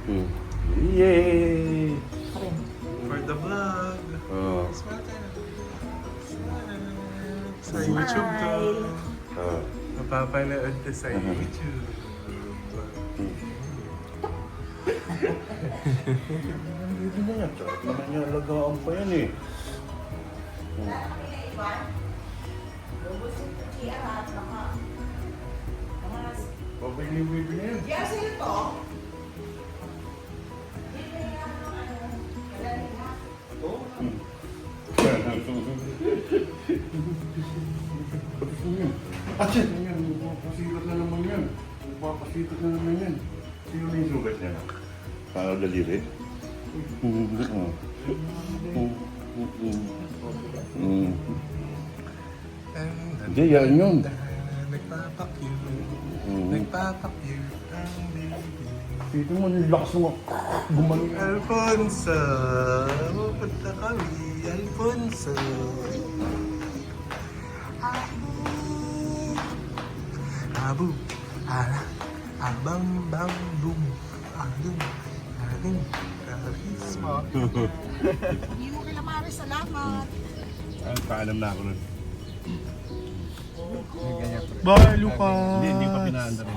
Yay! For the vlog. Oh. Smile ka na. Smile. Sa YouTube to. Oh. Mapapanood to sa YouTube. Hindi na yan. Sarap naman yung alagaan pa yan eh. Pabili-bili na yan. Yes, ito. Atyan! Yan, magpapasikat na naman yan. Magpapasikat na naman yan. Sino na yung sugat niya? Parang daliri? Hindi, yan yun. Nagpapakyu ang baby. Dito mo, nilakas mo. Gumaling. Alfonso, pupunta kami. Alfonso. Abu, ala, abang, bang, boom. Agum, agum, karisma. Hindi mo kila Mari, salamat. Paalam na ako nun. Bye, Lucas! Hindi pa pinaanda rin.